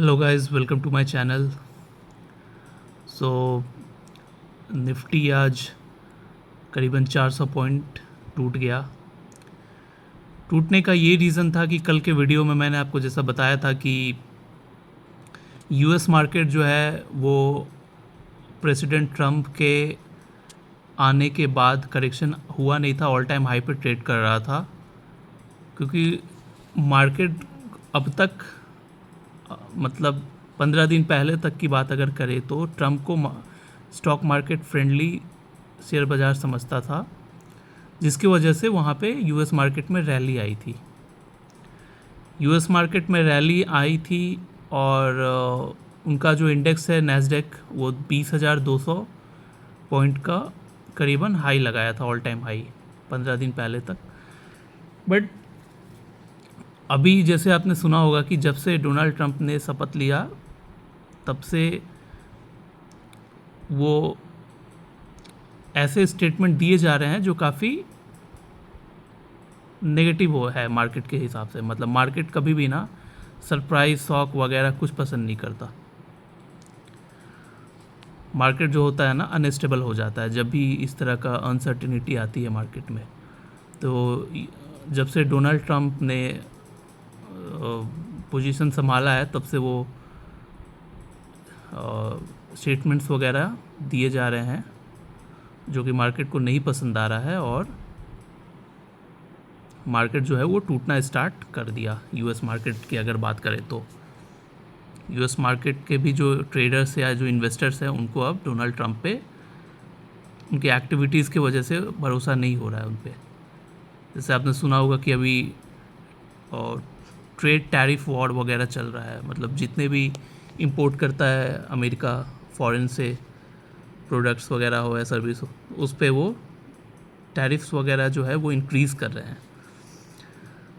Hello guys, welcome to my channel. So Nifty आज करीबन 400 point टूट गया। टूटने का ये रीज़न था कि कल के वीडियो में मैंने आपको जैसा बताया था कि यूएस मार्केट जो है वो प्रेसिडेंट ट्रम्प के आने के बाद करेक्शन हुआ नहीं था, ऑल टाइम हाई पे ट्रेड कर रहा था, क्योंकि मार्केट अब तक मतलब 15 दिन पहले तक की बात अगर करें तो ट्रम्प को स्टॉक मार्केट फ्रेंडली शेयर बाज़ार समझता था, जिसकी वजह से वहाँ पे यूएस मार्केट में रैली आई थी। यूएस मार्केट में रैली आई थी और उनका जो इंडेक्स है नैस्डैक वो 20,200 पॉइंट का करीबन हाई लगाया था, ऑल टाइम हाई 15 दिन पहले तक। बट अभी जैसे आपने सुना होगा कि जब से डोनाल्ड ट्रंप ने शपथ लिया तब से वो ऐसे स्टेटमेंट दिए जा रहे हैं जो काफ़ी नेगेटिव हो है मार्केट के हिसाब से। मतलब मार्केट कभी भी ना सरप्राइज शॉक वगैरह कुछ पसंद नहीं करता। मार्केट जो होता है ना अनस्टेबल हो जाता है जब भी इस तरह का अनसर्टिनिटी आती है मार्केट में। तो जब से डोनाल्ड ट्रंप ने पोजीशन संभाला है तब से वो स्टेटमेंट्स वगैरह दिए जा रहे हैं जो कि मार्केट को नहीं पसंद आ रहा है, और मार्केट जो है वो टूटना स्टार्ट कर दिया। यूएस मार्केट की अगर बात करें तो यूएस मार्केट के भी जो ट्रेडर्स या जो इन्वेस्टर्स हैं उनको अब डोनाल्ड ट्रंप पे उनकी एक्टिविटीज़ की वजह से भरोसा नहीं हो रहा है उन पर। जैसे आपने सुना होगा कि अभी और ट्रेड टैरिफ वॉर वगैरह चल रहा है। मतलब जितने भी इंपोर्ट करता है अमेरिका फॉरेन से प्रोडक्ट्स वगैरह हो या सर्विस हो, उस पे वो टैरिफ्स वगैरह जो है वो इंक्रीज़ कर रहे हैं,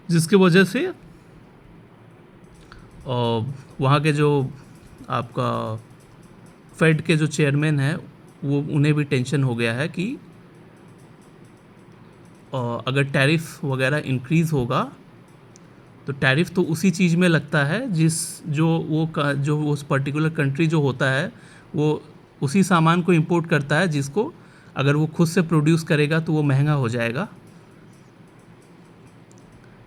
जिसकी वजह से वहाँ के जो आपका फेड के जो चेयरमैन हैं वो उन्हें भी टेंशन हो गया है कि अगर टैरिफ वगैरह इंक्रीज़ होगा तो टैरिफ तो उसी चीज़ में लगता है जो उस पर्टिकुलर कंट्री जो होता है वो उसी सामान को इंपोर्ट करता है, जिसको अगर वो खुद से प्रोड्यूस करेगा तो वो महंगा हो जाएगा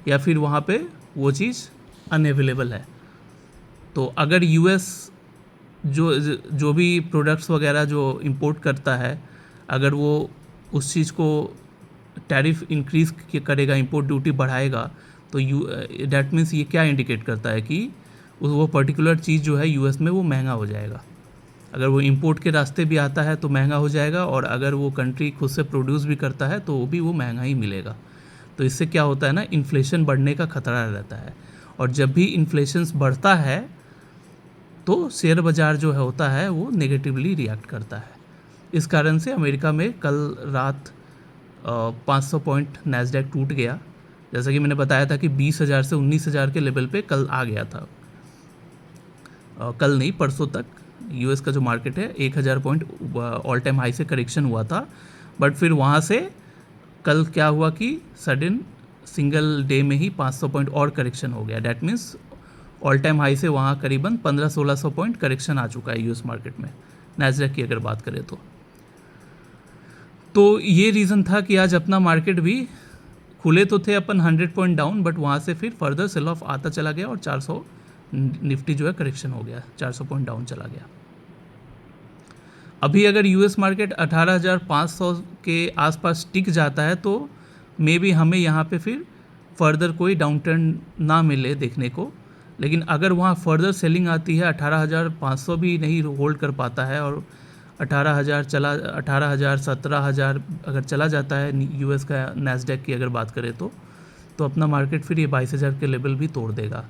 या फिर वहाँ पे वो चीज़ अनअवेलेबल है। तो अगर यूएस जो भी प्रोडक्ट्स वगैरह जो इंपोर्ट करता है, अगर वो उस चीज़ को टैरिफ इंक्रीज़ करेगा, इंपोर्ट ड्यूटी बढ़ाएगा, तो डैट मीन्स ये क्या इंडिकेट करता है कि वो पर्टिकुलर चीज़ जो है यूएस में वो महंगा हो जाएगा। अगर वो इंपोर्ट के रास्ते भी आता है तो महंगा हो जाएगा, और अगर वो कंट्री खुद से प्रोड्यूस भी करता है तो वो भी वो महंगा ही मिलेगा। तो इससे क्या होता है ना, इन्फ्लेशन बढ़ने का खतरा रहता है, और जब भी इन्फ्लेशन बढ़ता है तो शेयर बाज़ार जो होता है वो नेगेटिवली रिएक्ट करता है। इस कारण से अमेरिका में कल रात 500 पॉइंट नैस्डैक टूट गया। जैसा कि मैंने बताया था कि 20,000 से 19,000 के लेवल पे कल आ गया था। कल नहीं, परसों तक यूएस का जो मार्केट है 1,000 पॉइंट ऑल टाइम हाई से करेक्शन हुआ था। बट फिर वहाँ से कल क्या हुआ कि सडन सिंगल डे में ही 500 पॉइंट और करेक्शन हो गया। That means all time high से वहाँ करीबन 1500-1600 पॉइंट करेक्शन आ चुका है यूएस मार्केट में, नैस्डैक की अगर बात करें तो ये रीज़न था कि आज अपना मार्केट भी खुले तो थे अपन 100 पॉइंट डाउन, बट वहाँ से फिर फर्दर सेल ऑफ आता चला गया और 400 निफ्टी जो है करेक्शन हो गया, 400 पॉइंट डाउन चला गया। अभी अगर यूएस मार्केट 18,500 के आसपास टिक जाता है तो मे बी हमें यहाँ पे फिर फर्दर कोई डाउन टर्न ना मिले देखने को। लेकिन अगर वहाँ फर्दर सेलिंग आती है, 18,500 भी नहीं होल्ड कर पाता है और 18,000 17,000 अगर चला जाता है यूएस का नैस्डैक की अगर बात करें तो अपना मार्केट फिर ये 22,000 के लेवल भी तोड़ देगा।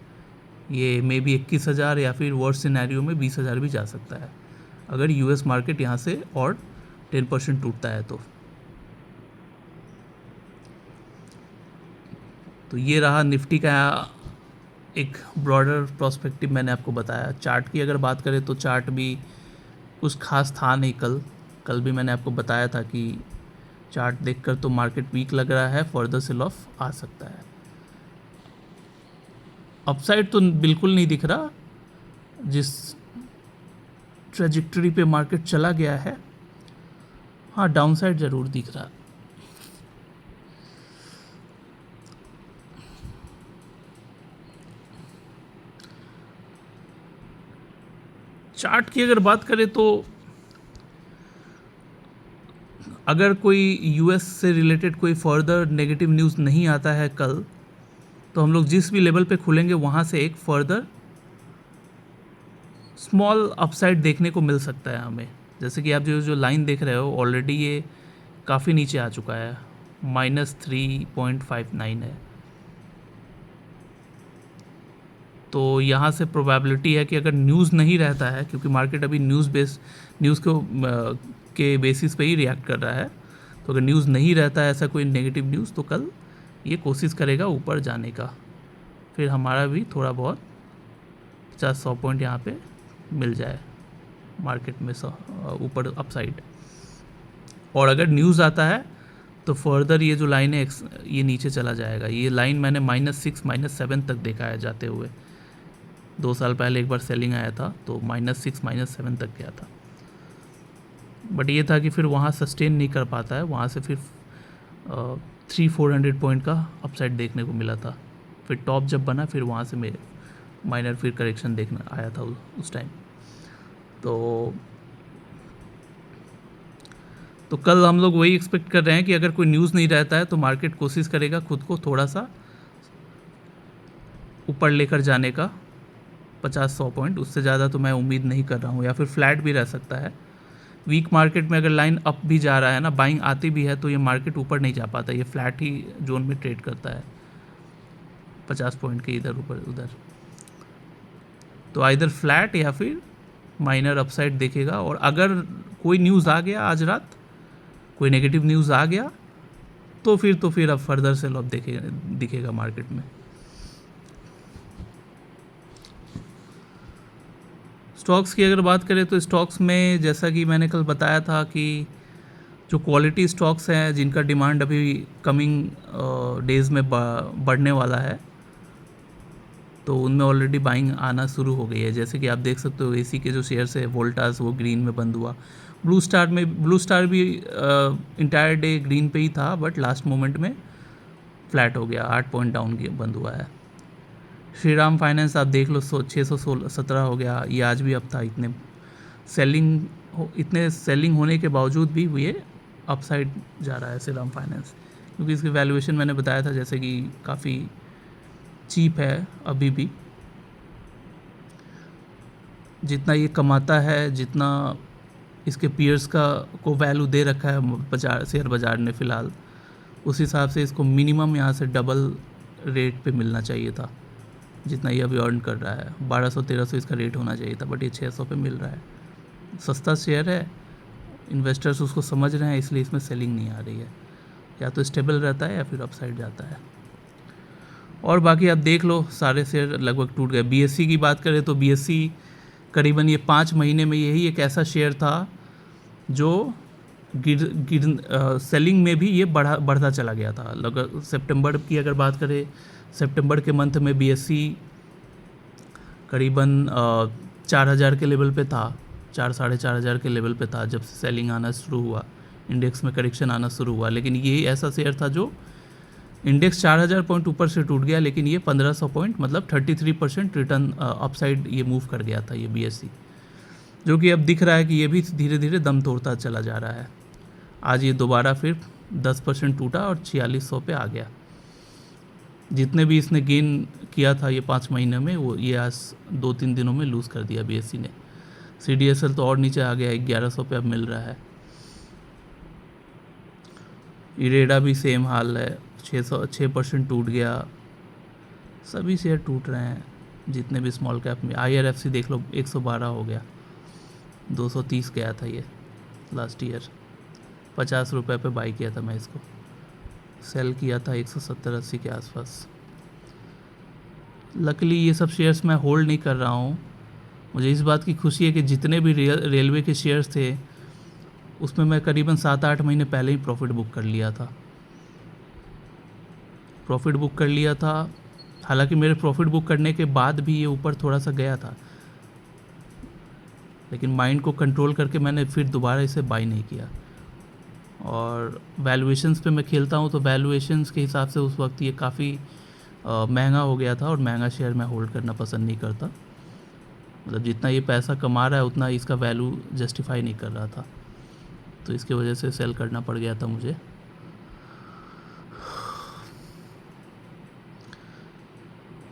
ये मे बी 21,000 या फिर वर्स्ट सिनेरियो में 20,000 भी जा सकता है अगर यूएस मार्केट यहाँ से और 10% टूटता है तो ये रहा निफ्टी का एक ब्रॉडर प्रोस्पेक्टिव मैंने आपको बताया। चार्ट की अगर बात करें तो चार्ट भी कुछ खास था नहीं। कल भी मैंने आपको बताया था कि चार्ट देखकर तो मार्केट वीक लग रहा है, फर्दर सेल ऑफ आ सकता है। अपसाइड तो बिल्कुल नहीं दिख रहा, जिस ट्रेजेक्टरी पे मार्केट चला गया है, हाँ डाउनसाइड ज़रूर दिख रहा है। चार्ट की अगर बात करें तो अगर कोई यूएस से रिलेटेड कोई फर्दर नेगेटिव न्यूज़ नहीं आता है कल, तो हम लोग जिस भी लेवल पे खुलेंगे वहाँ से एक फर्दर स्मॉल अपसाइड देखने को मिल सकता है हमें। जैसे कि आप जो लाइन देख रहे हो ऑलरेडी ये काफ़ी नीचे आ चुका है, -3.59 है। तो यहाँ से प्रोबेबिलिटी है कि अगर न्यूज़ नहीं रहता है, क्योंकि मार्केट अभी न्यूज़ के बेसिस पे ही रिएक्ट कर रहा है, तो अगर न्यूज़ नहीं रहता है ऐसा कोई नेगेटिव न्यूज़, तो कल ये कोशिश करेगा ऊपर जाने का, फिर हमारा भी थोड़ा बहुत 50-100 पॉइंट यहाँ पे मिल जाए मार्केट में ऊपर अपसाइड। और अगर न्यूज़ आता है तो फर्दर ये जो लाइन है ये नीचे चला जाएगा। ये लाइन मैंने -6 -7 तक देखा है जाते हुए। 2 साल पहले एक बार सेलिंग आया था तो -6 -7 तक गया था, बट ये था कि फिर वहाँ सस्टेन नहीं कर पाता है, वहाँ से फिर 300-400 पॉइंट का अपसाइड देखने को मिला था। फिर टॉप जब बना फिर वहाँ से मेरे माइनर फिर करेक्शन देखना आया था उस टाइम। तो कल हम लोग वही एक्सपेक्ट कर रहे हैं कि अगर कोई न्यूज़ नहीं रहता है तो मार्केट कोशिश करेगा खुद को थोड़ा सा ऊपर लेकर जाने का, 50-100 पॉइंट, उससे ज़्यादा तो मैं उम्मीद नहीं कर रहा हूँ, या फिर फ्लैट भी रह सकता है। वीक मार्केट में अगर लाइन अप भी जा रहा है ना, बाइंग आती भी है, तो ये मार्केट ऊपर नहीं जा पाता, ये फ्लैट ही जोन में ट्रेड करता है 50 पॉइंट के इधर ऊपर उधर। तो आइदर फ्लैट या फिर माइनर अपसाइड देखेगा। और अगर कोई न्यूज़ आ गया आज रात, कोई नेगेटिव न्यूज़ आ गया, तो फिर अब फर्दर सेल ऑफ दिखेगा मार्केट में। स्टॉक्स की अगर बात करें तो स्टॉक्स में जैसा कि मैंने कल बताया था कि जो क्वालिटी स्टॉक्स हैं जिनका डिमांड अभी कमिंग डेज़ में बढ़ने वाला है, तो उनमें ऑलरेडी बाइंग आना शुरू हो गई है। जैसे कि आप देख सकते हो एसी के जो शेयर्स है वोल्टास, वो ग्रीन में बंद हुआ। ब्लू स्टार भी इंटायर डे ग्रीन पे ही था, बट लास्ट मोमेंट में फ्लैट हो गया, 8 पॉइंट डाउन बंद हुआ है। श्रीराम फाइनेंस आप देख लो 617 हो गया, ये आज भी अप था। इतने सेलिंग होने के बावजूद भी ये अपसाइड जा रहा है श्रीराम फाइनेंस, क्योंकि इसकी वैल्यूएशन मैंने बताया था जैसे कि काफ़ी चीप है अभी भी। जितना ये कमाता है, जितना इसके पीयर्स को वैल्यू दे रखा है शेयर बाज़ार ने फ़िलहाल, उस हिसाब से इसको मिनिमम यहाँ से डबल रेट पे मिलना चाहिए था जितना ये अभी अर्न कर रहा है। 1200-1300 इसका रेट होना चाहिए था, बट ये 600 पे मिल रहा है। सस्ता शेयर है, इन्वेस्टर्स उसको समझ रहे हैं, इसलिए इसमें सेलिंग नहीं आ रही है। या तो स्टेबल रहता है या फिर अपसाइड जाता है। और बाकी आप देख लो सारे शेयर लगभग टूट गए। बीएससी की बात करें तो बीएससी करीबन ये 5 महीने में यही एक ऐसा शेयर था जो सेलिंग में भी ये बढ़ता चला गया था। लगभग सितंबर की अगर बात करें, सितंबर के मंथ में बीएससी करीबन 4000 के लेवल पे था, 4-4.5 के लेवल पे था जब से सेलिंग आना शुरू हुआ, इंडेक्स में करेक्शन आना शुरू हुआ। लेकिन ये ऐसा शेयर था जो इंडेक्स 4000 पॉइंट ऊपर से टूट गया, लेकिन ये 1500 पॉइंट मतलब 33% रिटर्न अपसाइड ये मूव कर गया था ये बीएससी, जो कि अब दिख रहा है कि ये भी धीरे धीरे दम तोड़ता चला जा रहा है। आज ये दोबारा फिर 10% टूटा और 4600 पे आ गया। जितने भी इसने गेन किया था ये 5 महीने में, वो ये आज 2-3 दिनों में लूज़ कर दिया बीएससी ने। सीडीएसएल तो और नीचे आ गया, 1100 पे अब मिल रहा है। इरेडा भी सेम हाल है, 6% टूट गया। सभी शेयर टूट रहे हैं जितने भी स्मॉल कैप में। आईआरएफसी देख लो 112 हो गया, 230 गया था ये लास्ट ईयर। 50 रुपये पे बाई किया था मैं इसको, सेल किया था 170-80 के आसपास। लकीली ये सब शेयर्स मैं होल्ड नहीं कर रहा हूँ। मुझे इस बात की खुशी है कि जितने भी रेलवे के शेयर्स थे उसमें मैं करीबन 7-8 महीने पहले ही प्रॉफिट बुक कर लिया था। हालांकि मेरे प्रॉफिट बुक करने के बाद भी ये ऊपर थोड़ा सा गया था, लेकिन माइंड को कंट्रोल करके मैंने फिर दोबारा इसे बाई नहीं किया। और वैल्यूएशंस पे मैं खेलता हूँ, तो वैल्यूएशंस के हिसाब से उस वक्त ये काफ़ी महंगा हो गया था, और महंगा शेयर मैं होल्ड करना पसंद नहीं करता। मतलब जितना ये पैसा कमा रहा है उतना इसका वैल्यू जस्टिफाई नहीं कर रहा था, तो इसकी वजह से सेल करना पड़ गया था मुझे।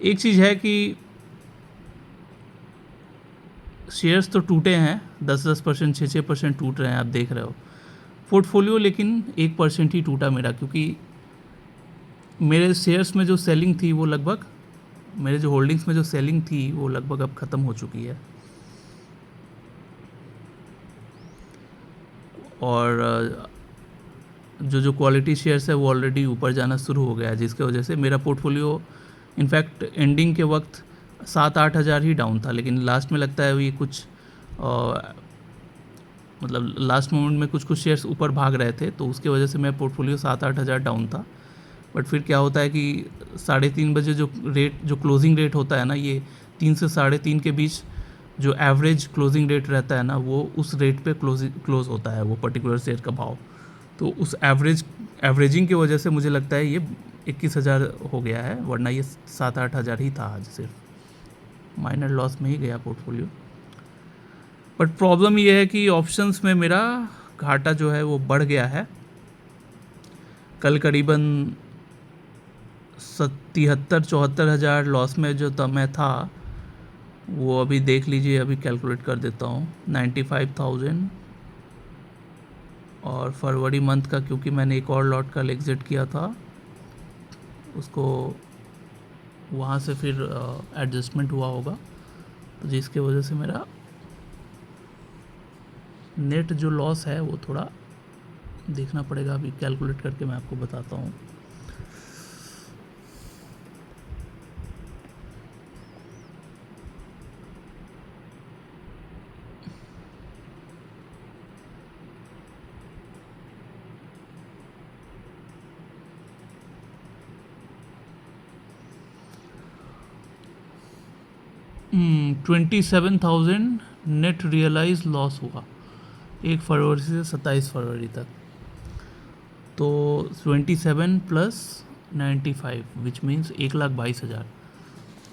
एक चीज़ है कि शेयर्स तो टूटे हैं, 10% 6% टूट रहे हैं, आप देख रहे हो। पोर्टफोलियो लेकिन 1% ही टूटा मेरा, क्योंकि मेरे शेयर्स में जो सेलिंग थी वो लगभग, मेरे जो होल्डिंग्स में जो सेलिंग थी वो लगभग अब ख़त्म हो चुकी है। और जो क्वालिटी शेयर्स है वो ऑलरेडी ऊपर जाना शुरू हो गया है, जिसकी वजह से मेरा पोर्टफोलियो इनफैक्ट एंडिंग के वक्त 7-8 हज़ार ही डाउन था, लेकिन लास्ट में लगता है ये कुछ मतलब लास्ट मोमेंट में कुछ शेयर्स ऊपर भाग रहे थे, तो उसके वजह से मेरा पोर्टफोलियो 7-8 हज़ार डाउन था। बट फिर क्या होता है कि 3:30 बजे जो क्लोजिंग रेट होता है ना, ये 3 से 3:30 के बीच जो एवरेज क्लोजिंग रेट रहता है ना, वो उस रेट पे क्लोज होता है वो पर्टिकुलर शेयर का भाव। तो उस एवरेजिंग की वजह से मुझे लगता है ये 21,000 हो गया है, वरना ये 7-8 हज़ार ही था आज। सिर्फ माइनर लॉस में ही गया पोर्टफोलियो। बट प्रॉब्लम ये है कि ऑप्शंस में मेरा घाटा जो है वो बढ़ गया है। कल करीबन 73-74 हज़ार लॉस में जो मैं था, वो अभी देख लीजिए, अभी कैलकुलेट कर देता हूँ, 95,000। और फरवरी मंथ का, क्योंकि मैंने एक और लॉट कल एग्ज़िट किया था, उसको वहाँ से फिर एडजस्टमेंट हुआ होगा, तो जिसके वजह से मेरा नेट जो लॉस है वो थोड़ा देखना पड़ेगा। अभी कैलकुलेट करके मैं आपको बताता हूँ। Hmm, 27,000 नेट रियलाइज लॉस हुआ 1 फरवरी से 27 फरवरी तक। तो 27 प्लस 95 विच मीन्स 1,22,000।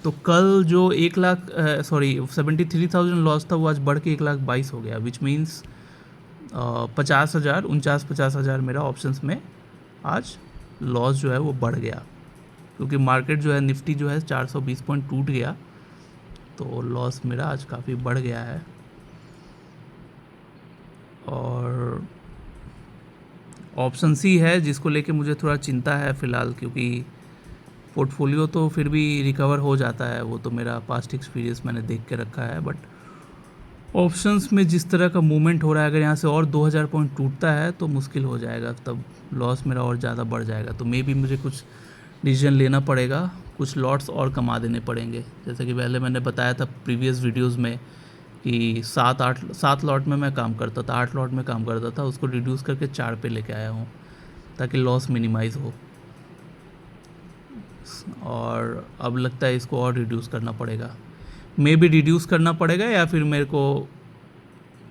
तो कल जो 73,000 लॉस था, वो आज बढ़ के 1,22,000 हो गया, विच मीन्स 50,000, 50,000 मेरा ऑप्शंस में आज लॉस जो है वो बढ़ गया, क्योंकि मार्केट जो है, निफ्टी जो है 420 पॉइंट टूट गया, तो लॉस मेरा आज काफ़ी बढ़ गया है। और ऑप्शन सी है जिसको लेके मुझे थोड़ा चिंता है फ़िलहाल, क्योंकि पोर्टफोलियो तो फिर भी रिकवर हो जाता है, वो तो मेरा पास्ट एक्सपीरियंस मैंने देख के रखा है। बट ऑप्शंस में जिस तरह का मूवमेंट हो रहा है, अगर यहाँ से और 2,000 पॉइंट टूटता है तो मुश्किल हो जाएगा, तब लॉस मेरा और ज़्यादा बढ़ जाएगा। तो मे बी मुझे कुछ डिसीजन लेना पड़ेगा, कुछ लॉट्स और कमा देने पड़ेंगे। जैसे कि पहले मैंने बताया था प्रीवियस वीडियोस में कि 7 लॉट में मैं काम करता था, 8 लॉट में काम करता था, उसको रिड्यूस करके 4 पे लेके आया हूँ ताकि लॉस मिनिमाइज़ हो। और अब लगता है इसको और रिड्यूस करना पड़ेगा, मे बी रिड्यूस करना पड़ेगा, या फिर मेरे को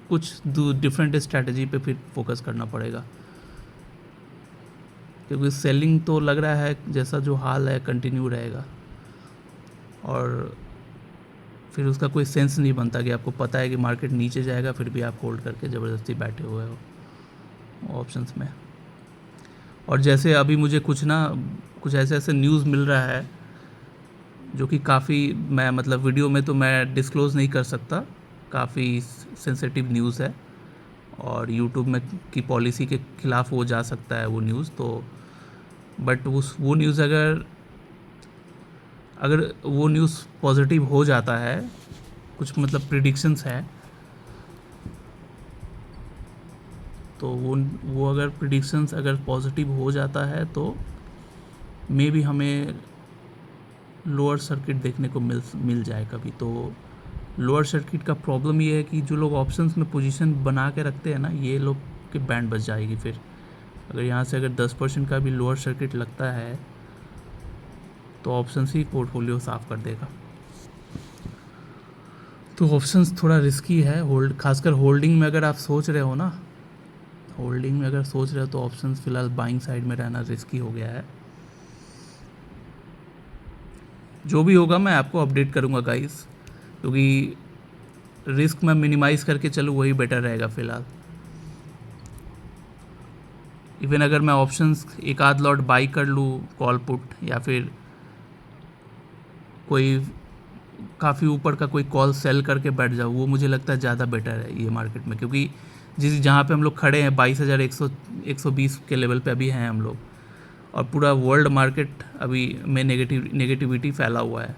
कुछ डिफरेंट स्ट्रैटेजी पे फिर फोकस करना पड़ेगा, क्योंकि सेलिंग तो लग रहा है जैसा जो हाल है कंटिन्यू रहेगा, और फिर उसका कोई सेंस नहीं बनता कि आपको पता है कि मार्केट नीचे जाएगा, फिर भी आप होल्ड करके ज़बरदस्ती बैठे हुए हो ऑप्शंस में। और जैसे अभी मुझे कुछ ऐसे न्यूज़ मिल रहा है जो कि काफ़ी, मैं मतलब वीडियो में तो मैं डिस्क्लोज़ नहीं कर सकता, काफ़ी सेंसिटिव न्यूज़ है, और यूट्यूब में की पॉलिसी के ख़िलाफ़ हो जा सकता है वो न्यूज़। तो बट वो न्यूज़ अगर वो न्यूज़ पॉजिटिव हो जाता है, कुछ मतलब प्रिडिक्शंस है, तो वो अगर प्रिडिक्शंस अगर पॉजिटिव हो जाता है तो मे बी हमें लोअर सर्किट देखने को मिल जाए कभी। तो लोअर सर्किट का प्रॉब्लम ये है कि जो लोग ऑप्शंस में पोजीशन बना के रखते हैं ना, ये लोग के बैंड बच जाएगी। फिर अगर यहाँ से अगर 10% का भी लोअर सर्किट लगता है तो ऑप्शन ही पोर्टफोलियो साफ़ कर देगा। तो ऑप्शंस थोड़ा रिस्की है, होल्ड, खासकर होल्डिंग में अगर आप सोच रहे हो ना, होल्डिंग में अगर सोच रहे हो तो ऑप्शंस फ़िलहाल बाइंग साइड में रहना रिस्की हो गया है। जो भी होगा मैं आपको अपडेट करूँगा गाइस, क्योंकि रिस्क मैं मिनिमाइज़ करके चलूँ वही बेटर रहेगा फ़िलहाल। इवन अगर मैं ऑप्शंस एक आध लॉट बाई कर लूँ कॉल पुट, या फिर कोई काफ़ी ऊपर का कोई कॉल सेल करके बैठ जाऊँ, वो मुझे लगता है ज़्यादा बेटर है ये मार्केट में, क्योंकि जहाँ पे हम लोग खड़े हैं 22,120 के लेवल पे अभी हैं हम लोग, और पूरा वर्ल्ड मार्केट अभी में नेगेटिविटी फैला हुआ है।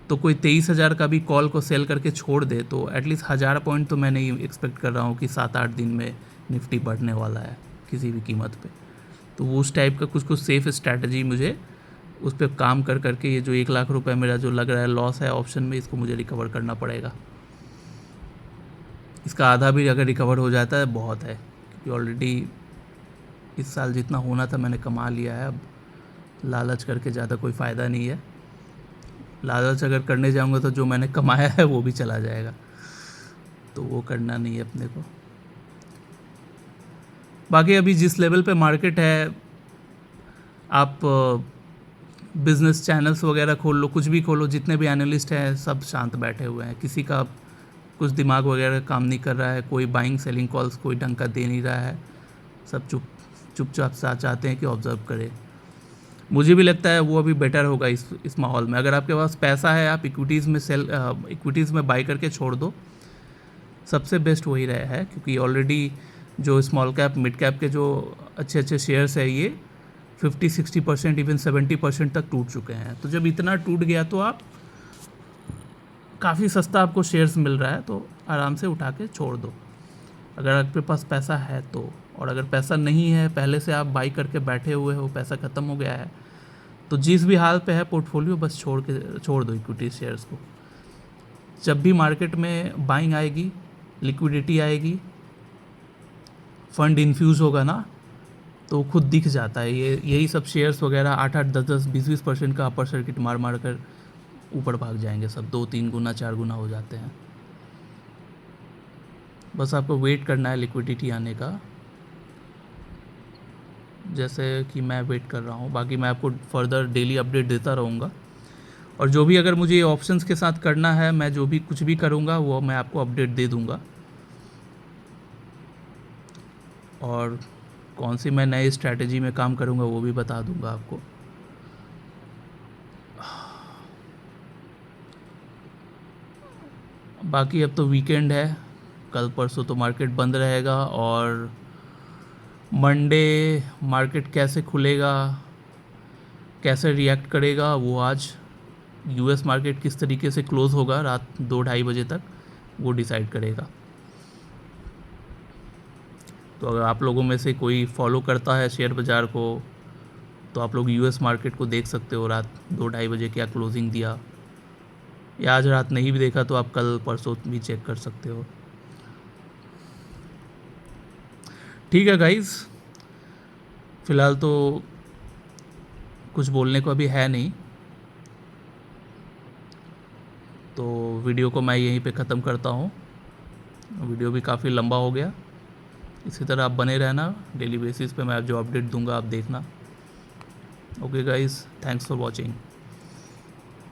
तो कोई 23,000 का भी कॉल को सेल करके छोड़ दे तो एटलीस्ट 1000 पॉइंट तो मैं नहीं एक्सपेक्ट कर रहा हूँ कि 7-8 दिन में निफ्टी बढ़ने वाला है किसी भी कीमत पे। तो वो उस टाइप का कुछ सेफ़ स्ट्रैटेजी मुझे उस पर काम कर करके, ये जो 1 लाख रुपए मेरा जो लग रहा है लॉस है ऑप्शन में, इसको मुझे रिकवर करना पड़ेगा। इसका आधा भी अगर रिकवर हो जाता है बहुत है, क्योंकि ऑलरेडी इस साल जितना होना था मैंने कमा लिया है। अब लालच करके ज़्यादा कोई फ़ायदा नहीं है। लालच अगर करने जाऊंगा तो जो मैंने कमाया है वो भी चला जाएगा, तो वो करना नहीं है अपने को। बाकी अभी जिस लेवल पे मार्केट है, आप बिज़नेस चैनल्स वगैरह खोल लो, कुछ भी खोलो, जितने भी एनालिस्ट हैं सब शांत बैठे हुए हैं, किसी का कुछ दिमाग वगैरह काम नहीं कर रहा है, कोई बाइंग सेलिंग कॉल्स कोई ढंग का दे नहीं रहा है, सब चुपचाप सा चाहते हैं कि ऑब्ज़र्व करें। मुझे भी लगता है वो अभी बेटर होगा इस माहौल में। अगर आपके पास पैसा है, आप इक्विटीज़ में बाई करके छोड़ दो, सबसे बेस्ट वही रहा है, क्योंकि ऑलरेडी जो स्मॉल कैप मिड कैप के जो अच्छे अच्छे शेयर्स है ये 50-60% इवन 70% तक टूट चुके हैं। तो जब इतना टूट गया तो आप काफ़ी सस्ता आपको शेयर्स मिल रहा है, तो आराम से उठा के छोड़ दो अगर आपके पास पैसा है तो। और अगर पैसा नहीं है, पहले से आप बाई करके बैठे हुए हो, पैसा ख़त्म हो गया है, तो जिस भी हाल पे है पोर्टफोलियो बस छोड़ दो इक्विटी शेयर्स को। जब भी मार्केट में बाइंग आएगी, लिक्विडिटी आएगी, फंड इन्फ्यूज़ होगा ना, तो खुद दिख जाता है। यही सब शेयर्स वगैरह 8-8, 10-10, 20-20% का अपर सर्किट मार कर ऊपर भाग जाएंगे सब, 2-3 गुना 4 गुना हो जाते हैं। बस आपको वेट करना है लिक्विडिटी आने का, जैसे कि मैं वेट कर रहा हूँ। बाकी मैं आपको फर्दर डेली अपडेट देता रहूँगा, और जो भी अगर मुझे ये ऑप्शंस के साथ करना है, मैं जो भी कुछ भी करूँगा वो मैं आपको अपडेट दे दूँगा। और कौन सी मैं नई स्ट्रैटेजी में काम करूँगा वो भी बता दूँगा आपको। बाकी अब तो वीकेंड है, कल परसों तो मार्केट बंद रहेगा, और मंडे मार्केट कैसे खुलेगा, कैसे रिएक्ट करेगा, वो आज यूएस मार्केट किस तरीके से क्लोज़ होगा रात 2-2:30 बजे तक, वो डिसाइड करेगा। तो अगर आप लोगों में से कोई फॉलो करता है शेयर बाज़ार को, तो आप लोग यूएस मार्केट को देख सकते हो रात 2-2:30 बजे क्या क्लोजिंग दिया, या आज रात नहीं भी देखा तो आप कल परसों भी चेक कर सकते हो। ठीक है गाइस, फ़िलहाल तो कुछ बोलने को अभी है नहीं, तो वीडियो को मैं यहीं पे ख़त्म करता हूँ। वीडियो भी काफ़ी लंबा हो गया। इसी तरह आप बने रहना, डेली बेसिस पे मैं जो अपडेट दूंगा आप देखना। Okay guys, thanks for watching.